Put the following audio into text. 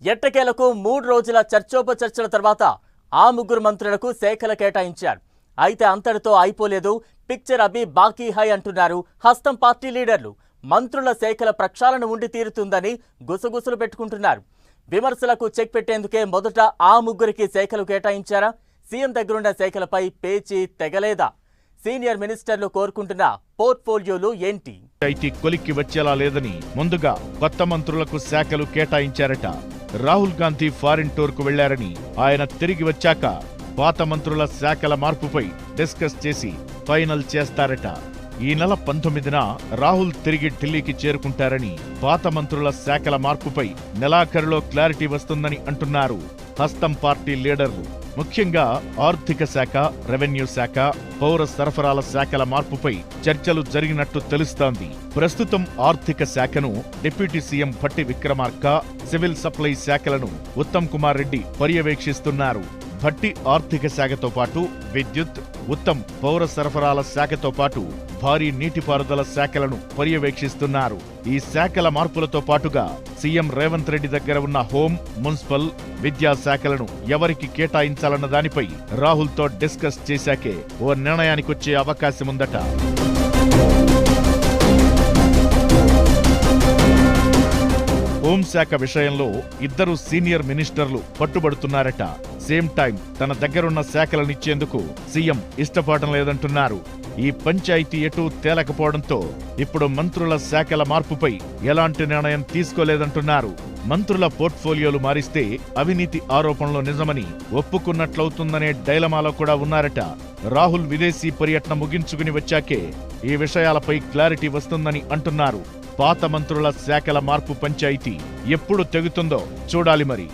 ఎట్టకేలకు 3 రోజుల చర్చోపచర్చల తర్వాత ఆ ముగ్గురు మంత్రులకు శాఖలు కేటాయించారు. అయితే అంతటితో అయిపోలేదు. పిక్చర్ అభి బాకీ హై అంటున్నారు హస్తం పార్టీ లీడర్లు. మంత్రుల శాఖల ప్రక్షాళన ఉండి తీరుతుందని గుసగుసలు పెట్టుకుంటున్నారు. విమర్శలకు చెక్ పెట్టేందుకే మొదట ఆ ముగ్గురికి శాఖలు కేటాయించారా? సీఎం దగ్గరున్న శాఖలపై పేచీ తెగలేదా? సీనియర్ మినిస్టర్లు కోరుకుంటున్న పోర్ట్ఫోలియోలు ఏంటి? ఐటీ కొలిక్కి వచ్చేలా లేదని ముందుగా కొత్త మంత్రులకు శాఖలు కేటాయించారట. రాహుల్ గాంధీ ఫారిన్ టూర్కు వెళ్లారని, ఆయన తిరిగి వచ్చాక పాత మంత్రుల శాఖల మార్పుపై డిస్కస్ చేసి ఫైనల్ చేస్తారట. ఈ నెల 19న రాహుల్ తిరిగి ఢిల్లీకి చేరుకుంటారని, పాత మంత్రుల శాఖల మార్పుపై నెలాఖరులో క్లారిటీ వస్తుందని అంటున్నారు హస్తం పార్టీ లీడర్లు. ముఖ్యంగా ఆర్థిక శాఖ, రెవెన్యూ శాఖ, పౌర సరఫరాల శాఖల మార్పుపై చర్చలు జరిగినట్టు తెలుస్తోంది. ప్రస్తుతం ఆర్థిక శాఖను deputy CM Bhatti Vikramarka, civil supply శాఖలను ఉత్తమ్ కుమార్ రెడ్డి పర్యవేక్షిస్తున్నారు. భట్టి ఆర్థిక శాఖతో పాటు విద్యుత్, ఉత్తమ్ పౌర సరఫరాల శాఖతో పాటు భారీ నీటిపారుదల శాఖలను పర్యవేక్షిస్తున్నారు. ఈ శాఖల మార్పులతో పాటుగా సీఎం రేవంత్ రెడ్డి దగ్గర ఉన్న హోం, మున్సిపల్, విద్యా శాఖలను ఎవరికి కేటాయించాలన్న దానిపై రాహుల్తో డిస్కస్ చేశాకే ఓ నిర్ణయానికొచ్చే అవకాశముందట. హోంశాఖ విషయంలో ఇద్దరు సీనియర్ మినిస్టర్లు పట్టుబడుతున్నారట. సేమ్ టైం తన దగ్గరున్న శాఖలనిచ్చేందుకు సీఎం ఇష్టపడటం లేదంటున్నారు. ఈ పంచాయతీ ఎటూ తేలకపోవడంతో ఇప్పుడు మంత్రుల శాఖల మార్పుపై ఎలాంటి నిర్ణయం తీసుకోలేదంటున్నారు. మంత్రుల పోర్ట్ఫోలియోలు మారిస్తే అవినీతి ఆరోపణలు నిజమని ఒప్పుకున్నట్లవుతుందనే డైలమాలో కూడా ఉన్నారట. రాహుల్ విదేశీ పర్యటన ముగించుకుని వచ్చాకే ఈ విషయాలపై క్లారిటీ వస్తుందని అంటున్నారు. పాత మంత్రుల శాఖల మార్పు పంచాయతీ ఎప్పుడు తెగుతుందో చూడాలి మరి.